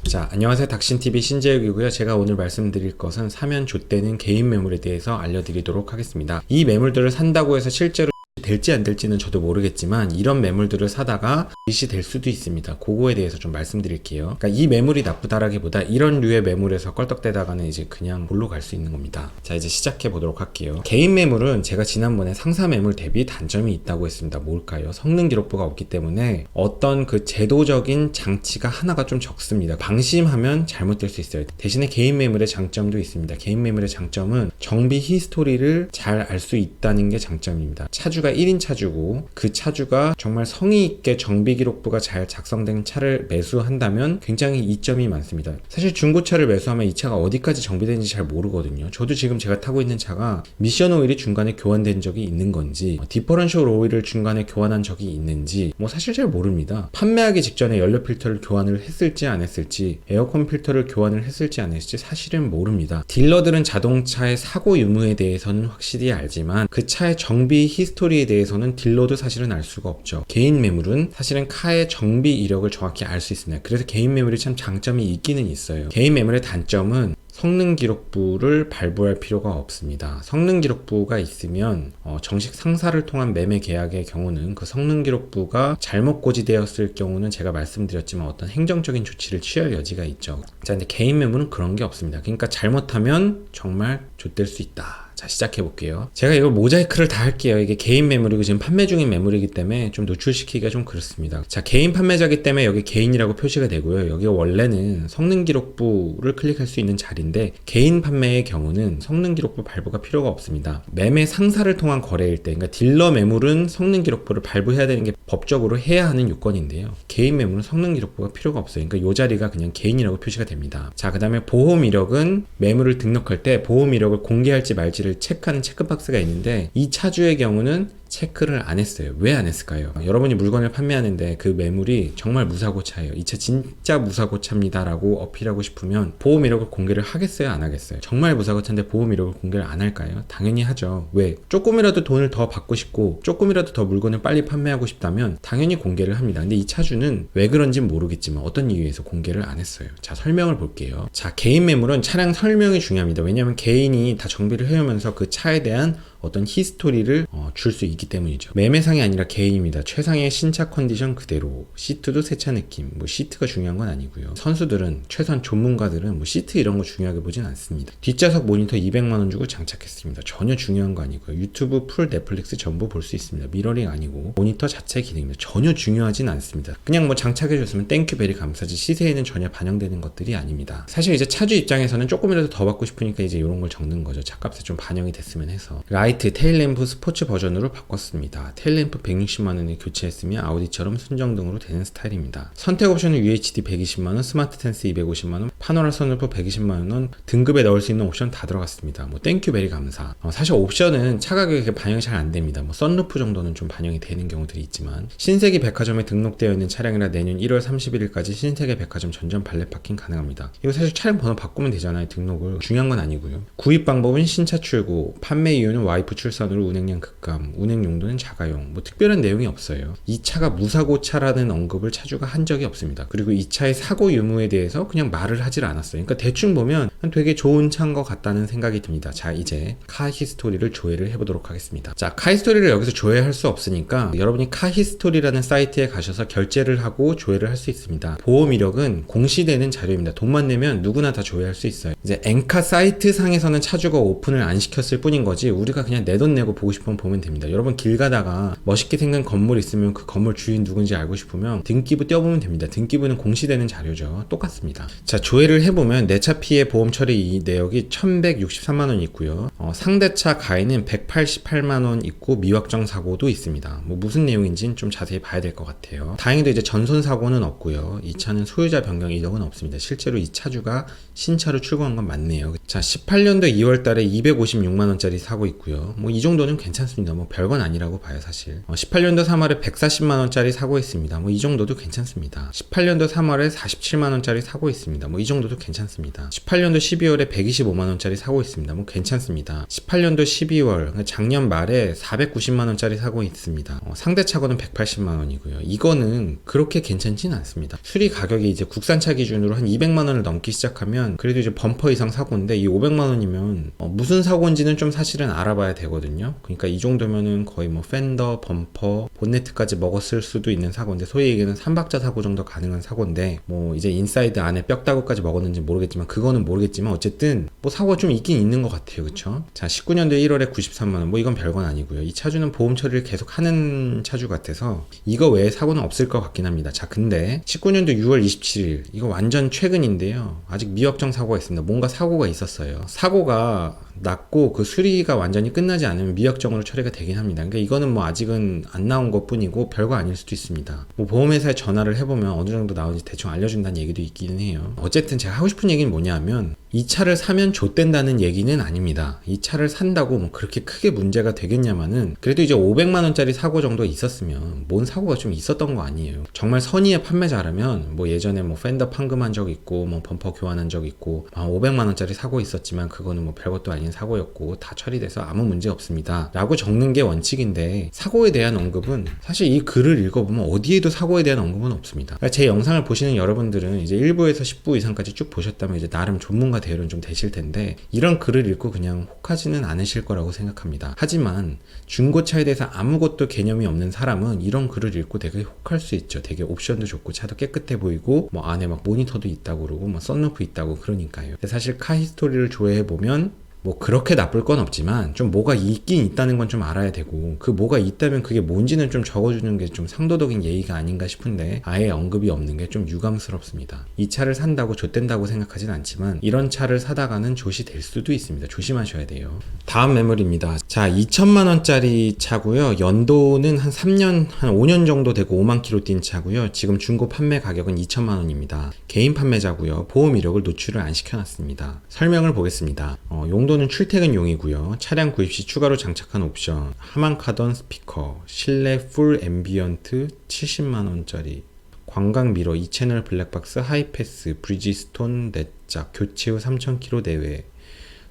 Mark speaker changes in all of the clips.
Speaker 1: 자, 안녕하세요. 닥신TV 신재욱이고요. 제가 오늘 말씀드릴 것은 사면 좆되는 개인 매물에 대해서 알려드리도록 하겠습니다. 이 매물들을 산다고 해서 실제로 될지 안 될지는 저도 모르겠지만 이런 매물들을 사다가 빚이 될 수도 있습니다. 그거에 대해서 좀 말씀드릴게요. 그러니까 이 매물이 나쁘다라기보다 이런 류의 매물에서 껄떡대다가는 이제 그냥 골로 갈 수 있는 겁니다. 자, 이제 시작해 보도록 할게요. 개인 매물은 제가 지난번에 상사 매물 대비 단점이 있다고 했습니다. 뭘까요? 성능 기록부가 없기 때문에 어떤 그 제도적인 장치가 하나가 좀 적습니다. 방심하면 잘못될 수 있어요. 대신에 개인 매물의 장점도 있습니다. 개인 매물의 장점은 정비 히스토리를 잘 알 수 있다는 게 장점입니다. 차주가 1인 차주고 그 차주가 정말 성의 있게 정비 기록부가 잘 작성된 차를 매수한다면 굉장히 이점이 많습니다. 사실 중고차를 매수하면 이 차가 어디까지 정비되는지 잘 모르거든요. 저도 지금 제가 타고 있는 차가 미션 오일이 중간에 교환된 적이 있는 건지 디퍼런셜 오일을 중간에 교환한 적이 있는지 사실 잘 모릅니다. 판매하기 직전에 연료 필터를 교환을 했을지 안 했을지 에어컨 필터를 교환을 했을지 안 했을지 사실은 모릅니다. 딜러들은 자동차의 사고 유무에 대해서는 확실히 알지만 그 차의 정비 히스토리에 대해서는 딜러도 사실은 알 수가 없죠. 개인 매물은 사실은 카의 정비 이력을 정확히 알 수 있습니다. 그래서 개인 매물이 참 장점이 있기는 있어요. 개인 매물의 단점은 성능 기록부를 발부할 필요가 없습니다. 성능 기록부가 있으면 정식 상사를 통한 매매 계약의 경우는 그 성능 기록부가 잘못 고지되었을 경우는 제가 말씀드렸지만 어떤 행정적인 조치를 취할 여지가 있죠. 자, 근데 개인 매물은 그런 게 없습니다. 그러니까 잘못하면 정말 좆될 수 있다. 자, 시작해 볼게요. 제가 이걸 모자이크를 다 할게요. 이게 개인 매물이고 지금 판매 중인 매물이기 때문에 좀 노출시키기가 좀 그렇습니다. 자, 개인 판매자기 때문에 여기 개인이라고 표시가 되고요. 여기 원래는 성능 기록부를 클릭할 수 있는 자리인데 개인 판매의 경우는 성능 기록부 발부가 필요가 없습니다. 매매 상사를 통한 거래일 때, 그러니까 딜러 매물은 성능 기록부를 발부해야 되는 게 법적으로 해야 하는 요건인데요. 개인 매물은 성능 기록부가 필요가 없어요. 그러니까 이 자리가 그냥 개인이라고 표시가 됩니다. 자, 그 다음에 보험 이력은 매물을 등록할 때 보험 이력을 공개할지 말지를 체크하는 체크박스가 있는데 이 차주의 경우는 체크를 안 했어요. 왜 안 했을까요? 여러분이 물건을 판매하는데 그 매물이 정말 무사고차예요. 이 차 진짜 무사고차입니다 라고 어필하고 싶으면 보험 이력을 공개를 하겠어요? 안 하겠어요? 정말 무사고차인데 보험 이력을 공개를 안 할까요? 당연히 하죠. 왜? 조금이라도 돈을 더 받고 싶고 조금이라도 더 물건을 빨리 판매하고 싶다면 당연히 공개를 합니다. 근데 이 차주는 왜 그런지 모르겠지만 어떤 이유에서 공개를 안 했어요. 자, 설명을 볼게요. 자, 개인 매물은 차량 설명이 중요합니다. 왜냐하면 개인이 다 정비를 해오면서 그 차에 대한 어떤 히스토리를 줄 수 있기 때문이죠. 매매상이 아니라 개인입니다. 최상의 신차 컨디션 그대로, 시트도 새차 느낌, 시트가 중요한 건 아니고요. 선수들은, 최소한 전문가들은 시트 이런 거 중요하게 보진 않습니다. 뒷좌석 모니터 200만원 주고 장착했습니다. 전혀 중요한 거 아니고요. 유튜브, 풀, 넷플릭스 전부 볼 수 있습니다. 미러링 아니고 모니터 자체 기능입니다. 전혀 중요하진 않습니다. 그냥 장착해줬으면 땡큐 베리 감사지 시세에는 전혀 반영되는 것들이 아닙니다. 사실 이제 차주 입장에서는 조금이라도 더 받고 싶으니까 이제 이런 걸 적는 거죠. 차값에 좀 반영이 됐으면 해서. 라이트 테일램프 스포츠 버전으로 바꿨습니다. 테일램프 160만원에 교체했으면 아우디처럼 순정등으로 되는 스타일입니다. 선택 옵션은 UHD 120만원, 스마트 텐스 250만원, 파노라 선루프 120만원, 등급에 넣을 수 있는 옵션 다 들어갔습니다. 땡큐 베리 감사. 사실 옵션은 차 가격에 반영이 잘 안 됩니다. 선루프 정도는 좀 반영이 되는 경우들이 있지만 신세계 백화점에 등록되어 있는 차량이라 내년 1월 31일까지 신세계 백화점 전전 발렛 파킹 가능합니다. 이거 사실 차량 번호 바꾸면 되잖아요. 등록을. 중요한 건 아니고요. 구입 방법은 신차 출고, 판매 이유는 와이프 출산으로 운행량 급감, 운행 용도는 자가용, 특별한 내용이 없어요. 이 차가 무사고차라는 언급을 차주가 한 적이 없습니다. 그리고 이 차의 사고 유무에 대해서 그냥 말을 하질 않았어요. 그러니까 대충 보면 되게 좋은 차인 것 같다는 생각이 듭니다. 자, 이제 카 히스토리를 조회를 해보도록 하겠습니다. 자, 카 히스토리를 여기서 조회할 수 없으니까 여러분이 카 히스토리라는 사이트에 가셔서 결제를 하고 조회를 할 수 있습니다. 보험 이력은 공시되는 자료입니다. 돈만 내면 누구나 다 조회할 수 있어요. 이제 엔카 사이트 상에서는 차주가 오픈을 안 시켰을 뿐인 거지 우리가 그냥 내 돈 내고 보고 싶으면 보면 됩니다. 여러분 길 가다가 멋있게 생긴 건물 있으면 그 건물 주인 누군지 알고 싶으면 등기부 떼어보면 됩니다. 등기부는 공시되는 자료죠. 똑같습니다. 자, 조회를 해보면 내 차 피해 보험 처리 내역이 1163만원 있고요. 상대차 가해는 188만원 있고 미확정 사고도 있습니다. 무슨 내용인지는 좀 자세히 봐야 될 것 같아요. 다행히도 이제 전손 사고는 없고요. 이 차는 소유자 변경 이력은 없습니다. 실제로 이 차주가 신차로 출고한 건 맞네요. 자, 18년도 2월 달에 256만원짜리 사고 있고요. 이 정도는 괜찮습니다. 별건 아니라고 봐요, 사실. 18년도 3월에 140만원짜리 사고 있습니다. 이 정도도 괜찮습니다. 18년도 3월에 47만원짜리 사고 있습니다. 이 정도도 괜찮습니다. 18년도 17년도 12월에 125만원짜리 사고 있습니다. 뭐 괜찮습니다. 18년도 12월, 작년 말에 490만원짜리 사고 있습니다. 상대차고는 180만원이고요. 이거는 그렇게 괜찮진 않습니다. 수리 가격이 이제 국산차 기준으로 한 200만원을 넘기 시작하면 그래도 이제 범퍼 이상 사고인데, 이 500만원이면 무슨 사고인지는 좀 사실은 알아봐야 되거든요. 그러니까 이 정도면은 거의 뭐 팬더, 범퍼, 본네트까지 먹었을 수도 있는 사고인데, 소위 얘기는 3박자 사고 정도 가능한 사고인데, 뭐 이제 인사이드 안에 뼈다구까지 먹었는지 모르겠지만, 그거는 모르겠지만 어쨌든 뭐 사고가 좀 있긴 있는 것 같아요. 그쵸? 자, 19년도 1월에 93만원, 뭐 이건 별건 아니고요. 이 차주는 보험 처리를 계속 하는 차주 같아서 이거 외에 사고는 없을 것 같긴 합니다. 자, 근데 19년도 6월 27일, 이거 완전 최근인데요. 아직 미확정 사고가 있습니다. 뭔가 사고가 있었어요. 사고가 났고 그 수리가 완전히 끝나지 않으면 미확정으로 처리가 되긴 합니다. 그러니까 이거는 뭐 아직은 안 나온 것 뿐이고 별거 아닐 수도 있습니다. 뭐 보험회사에 전화를 해보면 어느 정도 나오는지 대충 알려준다는 얘기도 있기는 해요. 어쨌든 제가 하고 싶은 얘기는 뭐냐면, 이 차를 사면 좆된다는 얘기는 아닙니다. 이 차를 산다고 뭐 그렇게 크게 문제가 되겠냐마는, 그래도 이제 500만원짜리 사고 정도 있었으면 뭔 사고가 좀 있었던 거 아니에요. 정말 선의의 판매자라면 뭐 예전에 뭐 팬더 판금한 적 있고 뭐 범퍼 교환한 적 있고 500만원짜리 사고 있었지만 그거는 뭐 별것도 아닌 사고였고 다 처리돼서 아무 문제 없습니다 라고 적는 게 원칙인데, 사고에 대한 언급은 사실 이 글을 읽어보면 어디에도 사고에 대한 언급은 없습니다. 그러니까 제 영상을 보시는 여러분들은 이제 1부에서 10부 이상까지 쭉 보셨다면 이제 나름 전문가 대열은 좀 되실 텐데, 이런 글을 읽고 그냥 혹하지는 않으실 거라고 생각합니다. 하지만 중고차에 대해서 아무것도 개념이 없는 사람은 이런 글을 읽고 되게 혹할 수 있죠. 되게 옵션도 좋고 차도 깨끗해 보이고 뭐 안에 막 모니터도 있다고 그러고 뭐 썬루프 있다고 그러니까요. 근데 사실 카히스토리를 조회해 보면 뭐 그렇게 나쁠 건 없지만 좀 뭐가 있긴 있다는 건 좀 알아야 되고, 그 뭐가 있다면 그게 뭔지는 좀 적어주는 게 좀 상도덕인 예의가 아닌가 싶은데, 아예 언급이 없는 게 좀 유감스럽습니다. 이 차를 산다고 좆된다고 생각하진 않지만 이런 차를 사다가는 좆이 될 수도 있습니다. 조심하셔야 돼요. 다음 매물입니다. 자, 2천만원짜리 차고요. 연도는 한 3년, 한 5년 정도 되고 5만 킬로 뛴 차고요. 지금 중고 판매 가격은 2천만원입니다. 개인 판매자고요. 보험 이력을 노출을 안 시켜놨습니다. 설명을 보겠습니다. 용도는 출퇴근용이고요. 차량 구입 시 추가로 장착한 옵션, 하만카던 스피커, 실내 풀 앰비언트 70만원짜리, 광각 미러, 2채널 블랙박스, 하이패스, 브리지스톤 4짝, 교체 후 3,000km 내외,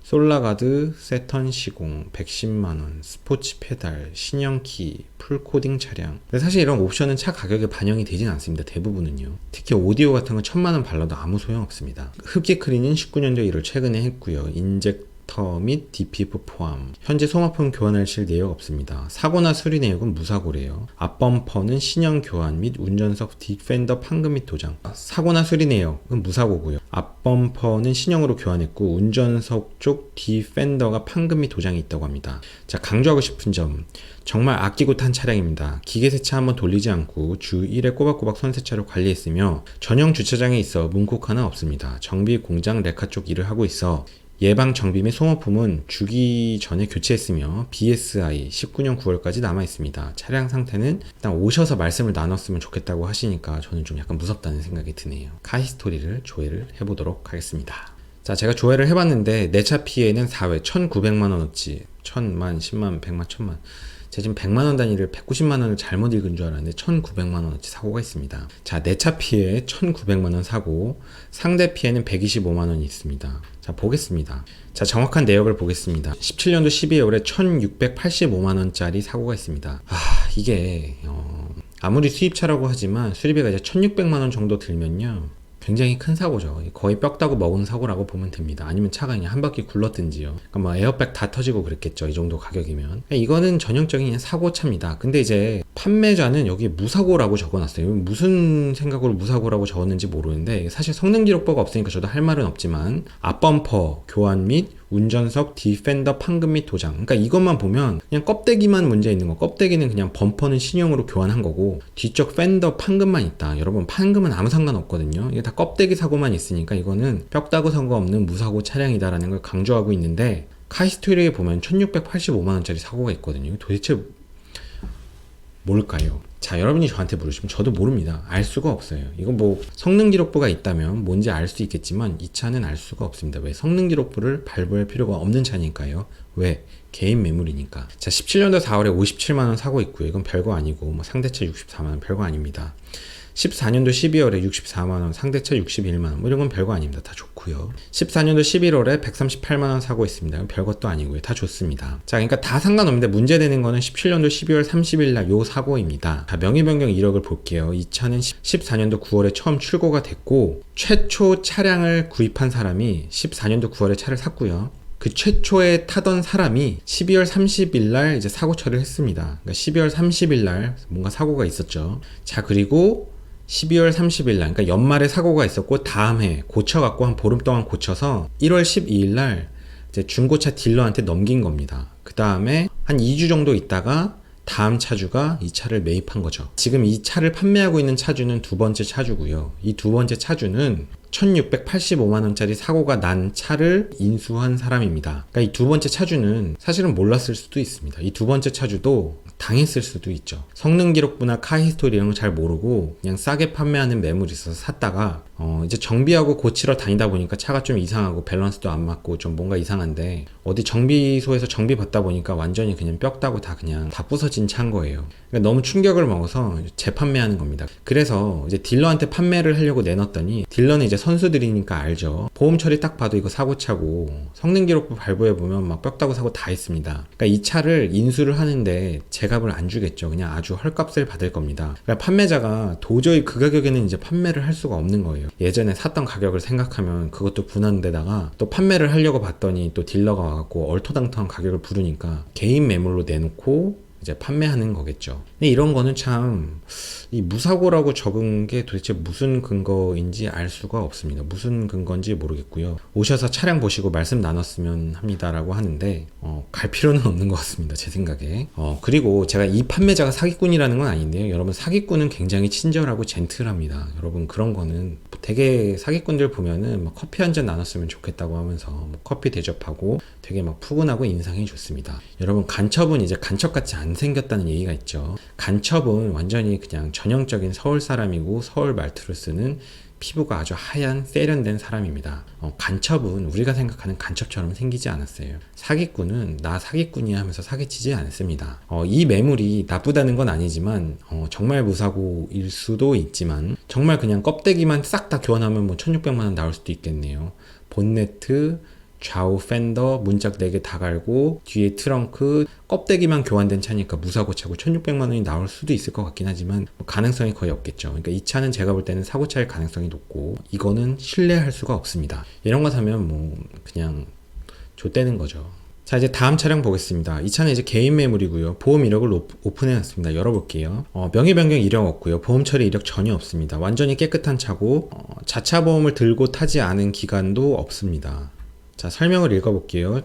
Speaker 1: 솔라가드, 세턴 시공 110만원, 스포츠 페달, 신형키, 풀코딩 차량. 근데 사실 이런 옵션은 차 가격에 반영이 되진 않습니다. 대부분은요. 특히 오디오 같은 건 1,000만원 발라도 아무 소용없습니다. 흡기 클린은 19년도 1월 최근에 했고요. 인젝터 및 DPF 포함. 현재 소모품 교환할 실 내역 없습니다. 사고나 수리 내역은 무사고래요. 앞범퍼는 신형 교환 및 운전석 뒷펜더 판금 및 도장. 사고나 수리 내역은 무사고고요. 앞범퍼는 신형으로 교환했고 운전석 쪽 뒷펜더가 판금 및 도장이 있다고 합니다. 자, 강조하고 싶은 점, 정말 아끼고 탄 차량입니다. 기계 세차 한번 돌리지 않고 주 1회 꼬박꼬박 선세차로 관리했으며 전용 주차장에 있어 문콕 하나 없습니다. 정비 공장 레카 쪽 일을 하고 있어 예방 정비 및 소모품은 주기 전에 교체했으며 BSI 19년 9월까지 남아있습니다. 차량 상태는 일단 오셔서 말씀을 나눴으면 좋겠다고 하시니까 저는 좀 약간 무섭다는 생각이 드네요. 카히스토리를 조회를 해보도록 하겠습니다. 자, 제가 조회를 해봤는데 내 차 피해는 4회 1,900만원어치, 1,000만, 10만, 100만, 1,000만. 제가 지금 100만원 단위를 190만원을 잘못 읽은 줄 알았는데 1,900만원어치 사고가 있습니다. 자, 내 차 피해 1,900만원 사고, 상대 피해는 125만원이 있습니다. 자, 보겠습니다. 자, 정확한 내역을 보겠습니다. 17년도 12월에 1,685만원짜리 사고가 있습니다. 이게 아무리 수입차라고 하지만 수리비가 이제 1,600만원 정도 들면요, 굉장히 큰 사고죠. 거의 뼈다구 먹은 사고라고 보면 됩니다. 아니면 차가 그냥 한 바퀴 굴렀든지요. 그러니까 뭐 에어백 다 터지고 그랬겠죠. 이 정도 가격이면. 이거는 전형적인 그냥 사고차입니다. 근데 이제 판매자는 여기 무사고라고 적어놨어요. 무슨 생각으로 무사고라고 적었는지 모르는데, 사실 성능 기록부가 없으니까 저도 할 말은 없지만 앞범퍼 교환 및 운전석 디펜더 판금 및 도장, 그러니까 이것만 보면 그냥 껍데기만 문제 있는 거, 껍데기는 그냥 범퍼는 신형으로 교환한 거고 뒤쪽 펜더 판금만 있다. 여러분, 판금은 아무 상관없거든요. 이게 다 껍데기 사고만 있으니까 이거는 뼈다구 사고가 없는 무사고 차량이다라는 걸 강조하고 있는데, 카히스토리에 보면 1,685만원짜리 사고가 있거든요. 도대체 뭘까요? 자, 여러분이 저한테 물으시면 저도 모릅니다. 알 수가 없어요. 이거 뭐 성능 기록부가 있다면 뭔지 알 수 있겠지만 이 차는 알 수가 없습니다. 왜? 성능 기록부를 발부할 필요가 없는 차니까요. 왜? 개인 매물이니까. 자, 17년도 4월에 57만원 사고 있고요. 이건 별거 아니고, 뭐 상대차 64만원 별거 아닙니다. 14년도 12월에 64만원, 상대차 61만원, 뭐 이런 건 별거 아닙니다. 다 좋고요. 14년도 11월에 138만원 사고 있습니다. 별것도 아니고요. 다 좋습니다. 자, 그러니까 다 상관없는데 문제되는 거는 17년도 12월 30일 날 요 사고입니다. 자, 명의변경 이력을 볼게요. 이 차는 14년도 9월에 처음 출고가 됐고, 최초 차량을 구입한 사람이 14년도 9월에 차를 샀고요. 그 최초에 타던 사람이 12월 30일 날 이제 사고 처리를 했습니다. 그러니까 12월 30일 날 뭔가 사고가 있었죠. 자, 그리고 12월 30일 날, 그러니까 연말에 사고가 있었고, 다음 해 고쳐갖고 한 보름 동안 고쳐서 1월 12일 날 이제 중고차 딜러한테 넘긴 겁니다. 그 다음에 한 2주 정도 있다가 다음 차주가 이 차를 매입한 거죠. 지금 이 차를 판매하고 있는 차주는 두 번째 차주고요. 이 두 번째 차주는 1685만원짜리 사고가 난 차를 인수한 사람입니다. 그러니까 이 두 번째 차주는 사실은 몰랐을 수도 있습니다. 이 두 번째 차주도 당했을 수도 있죠. 성능 기록부나 카 히스토리 이런 거 잘 모르고 그냥 싸게 판매하는 매물이 있어서 샀다가 이제 정비하고 고치러 다니다 보니까 차가 좀 이상하고 밸런스도 안 맞고 좀 뭔가 이상한데 어디 정비소에서 정비 받다 보니까 완전히 그냥 뼈 따고 다 그냥 다 부서진 차인 거예요. 그러니까 너무 충격을 먹어서 재판매하는 겁니다. 그래서 이제 딜러한테 판매를 하려고 내놨더니 딜러는 이제 선수들이니까 알죠. 보험 처리 딱 봐도 이거 사고차고 성능 기록부 발부해 보면 막 뼈 따고 사고 다 있습니다. 그러니까 이 차를 인수를 하는데 제값을 안 주겠죠. 그냥 아주 헐값을 받을 겁니다. 그러니까 판매자가 도저히 그 가격에는 이제 판매를 할 수가 없는 거예요. 예전에 샀던 가격을 생각하면 그것도 분한데다가 또 판매를 하려고 봤더니 또 딜러가 와갖고 얼토당토한 가격을 부르니까 개인 매물로 내놓고 이제 판매하는 거겠죠. 근데 이런 거는 참 이 무사고라고 적은 게 도대체 무슨 근거인지 알 수가 없습니다. 무슨 근거인지 모르겠고요. 오셔서 차량 보시고 말씀 나눴으면 합니다라고 하는데 갈 필요는 없는 것 같습니다. 제 생각에. 그리고 제가 이 판매자가 사기꾼이라는 건 아닌데요. 여러분 사기꾼은 굉장히 친절하고 젠틀합니다. 여러분 그런 거는 되게 사기꾼들 보면은 막 커피 한 잔 나눴으면 좋겠다고 하면서 뭐 커피 대접하고 되게 막 푸근하고 인상이 좋습니다. 여러분 간첩은 이제 간첩같이 안 생겼다는 얘기가 있죠. 간첩은 완전히 그냥 전형적인 서울 사람이고 서울 말투를 쓰는 피부가 아주 하얀 세련된 사람입니다. 간첩은 우리가 생각하는 간첩처럼 생기지 않았어요. 사기꾼은 나 사기꾼이야 하면서 사기치지 않습니다. 이 매물이 나쁘다는 건 아니지만 정말 무사고일 수도 있지만 정말 그냥 껍데기만 싹 다 교환하면 뭐 1600만원 나올 수도 있겠네요. 본네트, 좌우 팬더, 문짝 4개 다 갈고 뒤에 트렁크, 껍데기만 교환된 차니까 무사고 차고 1600만원이 나올 수도 있을 것 같긴 하지만 뭐 가능성이 거의 없겠죠. 그러니까 이 차는 제가 볼 때는 사고차일 가능성이 높고 이거는 신뢰할 수가 없습니다. 이런 거 사면 뭐 그냥 좆되는 거죠. 자, 이제 다음 차량 보겠습니다. 이 차는 이제 개인 매물이고요. 보험 이력을 오픈해 놨습니다. 열어볼게요. 명의 변경 이력 없고요. 보험 처리 이력 전혀 없습니다. 완전히 깨끗한 차고 자차 보험을 들고 타지 않은 기간도 없습니다. 자, 설명을 읽어볼게요.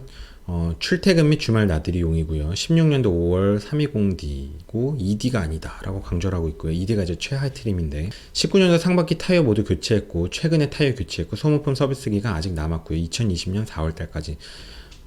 Speaker 1: 출퇴근 및 주말 나들이용이고요. 16년도 5월 320D고 2D가 아니다 라고 강조를 하고 있고요. 2D가 이제 최하위 트림인데 19년도 상바퀴 타이어 모두 교체했고 최근에 타이어 교체했고 소모품 서비스 기간 아직 남았고요. 2020년 4월달까지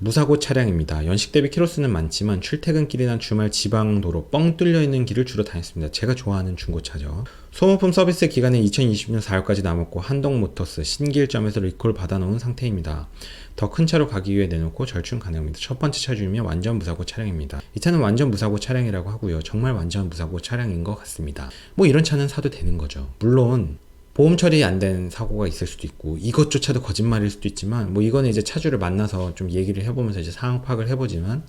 Speaker 1: 무사고 차량입니다. 연식 대비 키로수는 많지만 출퇴근길이나 주말 지방도로 뻥 뚫려있는 길을 주로 다녔습니다. 제가 좋아하는 중고차죠. 소모품 서비스 기간은 2020년 4월까지 남았고 한동모터스 신길점에서 리콜 받아놓은 상태입니다. 더 큰 차로 가기 위해 내놓고 절충 가능합니다. 첫 번째 차주이며 완전 무사고 차량입니다. 이 차는 완전 무사고 차량이라고 하고요. 정말 완전 무사고 차량인 것 같습니다. 뭐 이런 차는 사도 되는 거죠. 물론 보험 처리 안 된 사고가 있을 수도 있고 이것조차도 거짓말일 수도 있지만 뭐 이거는 이제 차주를 만나서 좀 얘기를 해보면서 이제 상황 파악을 해보지만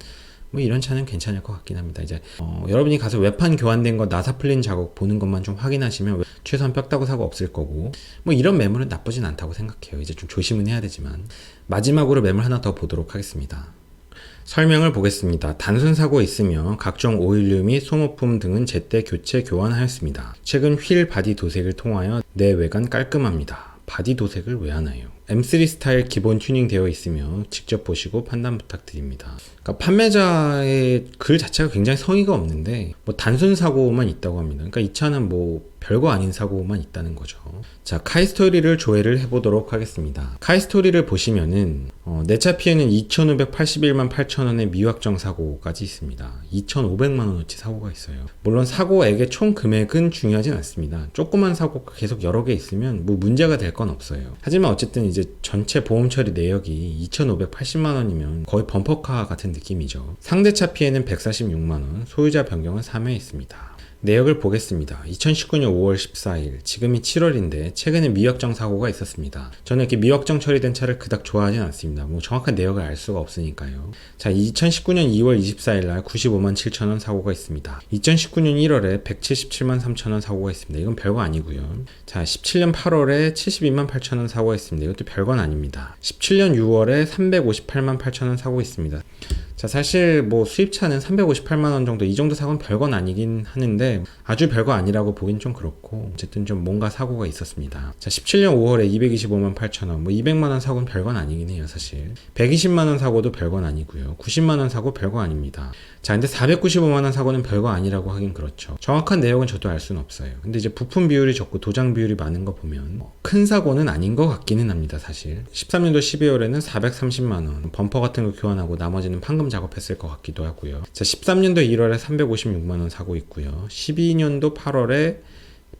Speaker 1: 뭐 이런 차는 괜찮을 것 같긴 합니다. 이제 여러분이 가서 외판 교환된 거 나사 풀린 자국 보는 것만 좀 확인하시면 최소한 뼈다고 사고 없을 거고 뭐 이런 매물은 나쁘진 않다고 생각해요. 이제 좀 조심은 해야 되지만 마지막으로 매물 하나 더 보도록 하겠습니다. 설명을 보겠습니다. 단순 사고 있으며 각종 오일류 및 소모품 등은 제때 교체 교환하였습니다. 최근 휠 바디 도색을 통하여 내외관 깔끔합니다. 바디 도색을 왜 하나요? M3 스타일 기본 튜닝 되어 있으며 직접 보시고 판단 부탁드립니다. 그러니까 판매자의 글 자체가 굉장히 성의가 없는데 뭐 단순 사고만 있다고 합니다. 그러니까 이 차는 뭐 별거 아닌 사고만 있다는 거죠. 자, 카이스토리를 조회를 해보도록 하겠습니다. 카이스토리를 보시면은 내 차 피해는 2,581만 8천원의 미확정 사고까지 있습니다. 2,500만원어치 사고가 있어요. 물론 사고액의 총 금액은 중요하진 않습니다. 조그만 사고가 계속 여러 개 있으면 뭐 문제가 될 건 없어요. 하지만 어쨌든 이제 전체 보험 처리 내역이 2,580만원이면 거의 범퍼카 같은 느낌이죠. 상대차 피해는 146만원, 소유자 변경은 3회 있습니다. 내역을 보겠습니다. 2019년 5월 14일, 지금이 7월인데 최근에 미확정 사고가 있었습니다. 저는 이렇게 미확정 처리된 차를 그닥 좋아하진 않습니다. 뭐 정확한 내역을 알 수가 없으니까요. 자, 2019년 2월 24일 날 95만 7천원 사고가 있습니다. 2019년 1월에 177만 3천원 사고가 있습니다. 이건 별거 아니고요. 자, 17년 8월에 72만 8천원 사고가 있습니다. 이것도 별건 아닙니다. 17년 6월에 358만 8천원 사고 있습니다. 자, 사실 뭐 수입차는 358만원 정도, 이 정도 사고는 별건 아니긴 하는데 아주 별거 아니라고 보긴 좀 그렇고, 어쨌든 좀 뭔가 사고가 있었습니다. 자, 17년 5월에 225만 8천원, 뭐 200만원 사고는 별건 아니긴 해요, 사실. 120만원 사고도 별건 아니고요. 90만원 사고 별거 아닙니다. 자, 근데 495만원 사고는 별거 아니라고 하긴 그렇죠. 정확한 내역은 저도 알 수는 없어요. 근데 이제 부품 비율이 적고 도장 비율이 많은 거 보면 큰 사고는 아닌 것 같기는 합니다, 사실. 13년도 12월에는 430만원, 범퍼 같은 거 교환하고 나머지는 판금 작업했을 것 같기도 하고요. 자, 13년도 1월에 356만원 사고 있고요. 12년도 8월에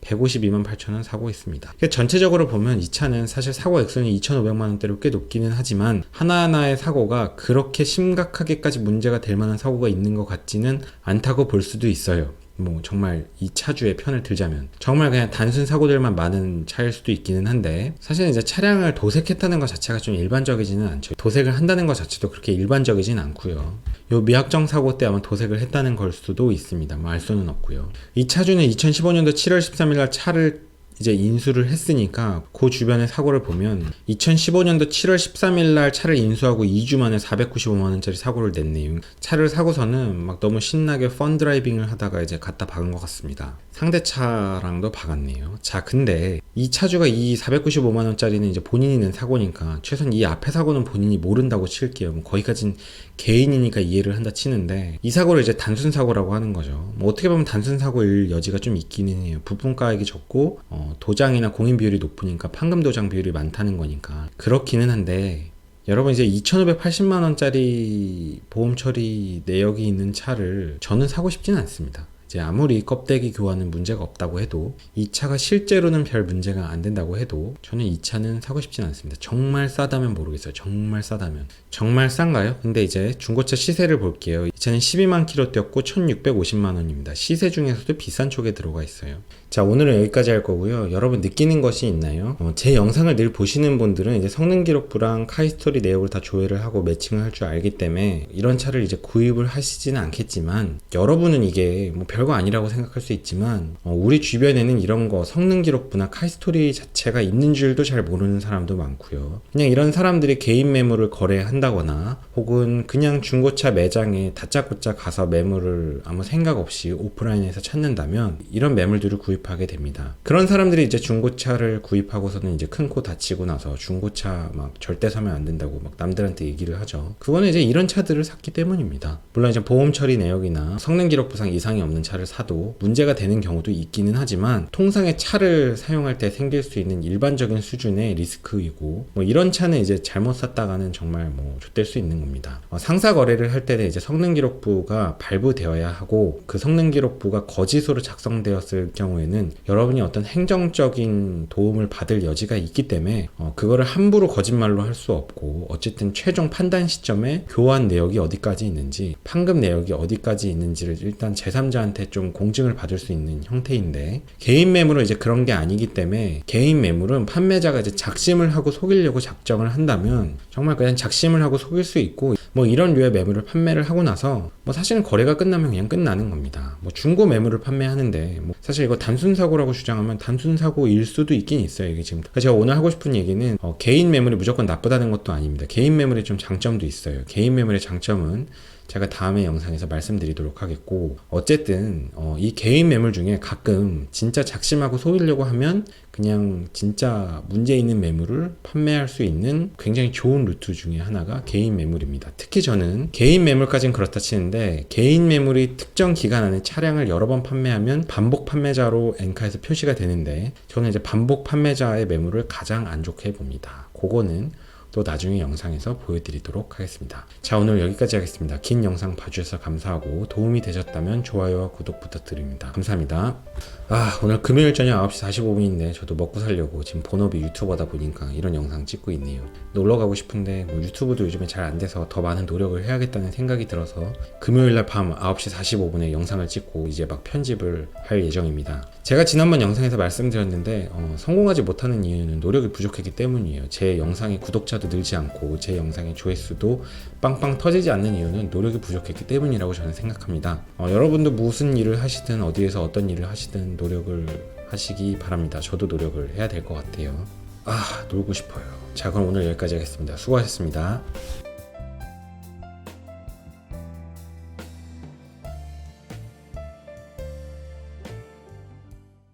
Speaker 1: 152만 8천원 사고 있습니다. 전체적으로 보면 이 차는 사실 사고 액수는 2,500만원대로 꽤 높기는 하지만 하나하나의 사고가 그렇게 심각하게까지 문제가 될 만한 사고가 있는 것 같지는 않다고 볼 수도 있어요. 뭐 정말 이 차주의 편을 들자면 정말 그냥 단순 사고들만 많은 차일 수도 있기는 한데, 사실은 이제 차량을 도색했다는 것 자체가 좀 일반적이지는 않죠. 도색을 한다는 것 자체도 그렇게 일반적이진 않고요. 요 미확정 사고 때 아마 도색을 했다는 걸 수도 있습니다. 뭐 알 수는 없고요. 이 차주는 2015년도 7월 13일 날 차를 이제 인수를 했으니까 그 주변의 사고를 보면 2015년도 7월 13일 날 차를 인수하고 2주 만에 495만원짜리 사고를 냈네요. 차를 사고서는 막 너무 신나게 펀드라이빙을 하다가 이제 갖다 박은 것 같습니다. 상대 차랑도 박았네요. 자, 근데 이 차주가 이 495만원짜리는 이제 본인이 낸 사고니까 최소한 이 앞에 사고는 본인이 모른다고 칠게요. 뭐 거기까진 개인이니까 이해를 한다 치는데, 이 사고를 이제 단순 사고라고 하는 거죠. 뭐 어떻게 보면 단순 사고일 여지가 좀 있기는 해요. 부품 가액이 적고 도장이나 공인 비율이 높으니까 판금 도장 비율이 많다는 거니까 그렇기는 한데, 여러분 이제 2,580만원짜리 보험 처리 내역이 있는 차를 저는 사고 싶지는 않습니다. 이제 아무리 껍데기 교환은 문제가 없다고 해도, 이 차가 실제로는 별 문제가 안 된다고 해도 저는 이 차는 사고 싶지는 않습니다. 정말 싸다면 모르겠어요. 정말 싸다면. 정말 싼가요? 근데 이제 중고차 시세를 볼게요. 이 차는 12만 킬로 뛰었고 1,650만원입니다. 시세 중에서도 비싼 쪽에 들어가 있어요. 자, 오늘은 여기까지 할 거고요. 여러분 느끼는 것이 있나요? 제 영상을 늘 보시는 분들은 이제 성능 기록부랑 카이스토리 내역을 다 조회를 하고 매칭을 할 줄 알기 때문에 이런 차를 이제 구입을 하시지는 않겠지만, 여러분은 이게 뭐 별거 아니라고 생각할 수 있지만 우리 주변에는 이런 거 성능 기록부나 카이스토리 자체가 있는 줄도 잘 모르는 사람도 많고요. 그냥 이런 사람들이 개인 매물을 거래한다거나 혹은 그냥 중고차 매장에 다짜고짜 가서 매물을 아무 생각 없이 오프라인에서 찾는다면 이런 매물들을 구입하게 됩니다. 그런 사람들이 이제 중고차를 구입하고서는 이제 큰 코 다치고 나서 중고차 막 절대 사면 안 된다고 막 남들한테 얘기를 하죠. 그거는 이제 이런 차들을 샀기 때문입니다. 물론 이제 보험 처리 내역이나 성능 기록부상 이상이 없는 차를 사도 문제가 되는 경우도 있기는 하지만, 통상의 차를 사용할 때 생길 수 있는 일반적인 수준의 리스크이고, 뭐 이런 차는 이제 잘못 샀다가는 정말 뭐 좆될 수 있는 겁니다. 상사 거래를 할 때는 이제 성능 기록부가 발부되어야 하고, 그 성능 기록부가 거짓으로 작성되었을 경우에는 여러분이 어떤 행정적인 도움을 받을 여지가 있기 때문에 그거를 함부로 거짓말로 할 수 없고, 어쨌든 최종 판단 시점에 교환 내역이 어디까지 있는지, 판금 내역이 어디까지 있는지를 일단 제3자한테 좀 공증을 받을 수 있는 형태인데, 개인 매물은 이제 그런 게 아니기 때문에, 개인 매물은 판매자가 이제 작심을 하고 속이려고 작정을 한다면 정말 그냥 작심을 하고 속일 수 있고, 뭐 이런 류의 매물을 판매를 하고 나서 뭐 사실은 거래가 끝나면 그냥 끝나는 겁니다. 뭐 중고 매물을 판매하는데 뭐 사실 이거 단순 사고라고 주장하면 단순 사고일 수도 있긴 있어요. 이게 지금 제가 오늘 하고 싶은 얘기는 개인 매물이 무조건 나쁘다는 것도 아닙니다. 개인 매물의 좀 장점도 있어요. 개인 매물의 장점은 제가 다음에 영상에서 말씀드리도록 하겠고, 어쨌든 이 개인 매물 중에 가끔 진짜 작심하고 속이려고 하면 그냥 진짜 문제 있는 매물을 판매할 수 있는 굉장히 좋은 루트 중에 하나가 개인 매물입니다. 특히 저는 개인 매물까지는 그렇다 치는데, 개인 매물이 특정 기간 안에 차량을 여러 번 판매하면 반복 판매자로 엔카에서 표시가 되는데, 저는 이제 반복 판매자의 매물을 가장 안 좋게 봅니다. 그거는 또 나중에 영상에서 보여드리도록 하겠습니다. 자, 오늘 여기까지 하겠습니다. 긴 영상 봐주셔서 감사하고 도움이 되셨다면 좋아요와 구독 부탁드립니다. 감사합니다. 오늘 금요일 저녁 9시 45분인데 저도 먹고 살려고 지금 본업이 유튜버다 보니까 이런 영상 찍고 있네요. 놀러 가고 싶은데 유튜브도 요즘에 잘 안 돼서 더 많은 노력을 해야겠다는 생각이 들어서 금요일날 밤 9시 45분에 영상을 찍고 이제 막 편집을 할 예정입니다. 제가 지난번 영상에서 말씀드렸는데 성공하지 못하는 이유는 노력이 부족했기 때문이에요. 제 영상의 구독자도 늘지 않고 제 영상의 조회수도 빵빵 터지지 않는 이유는 노력이 부족했기 때문이라고 저는 생각합니다. 여러분도 무슨 일을 하시든 어디에서 어떤 일을 하시든 노력을 하시기 바랍니다. 저도 노력을 해야 될 것 같아요. 놀고 싶어요. 자, 그럼 오늘 여기까지 하겠습니다. 수고하셨습니다.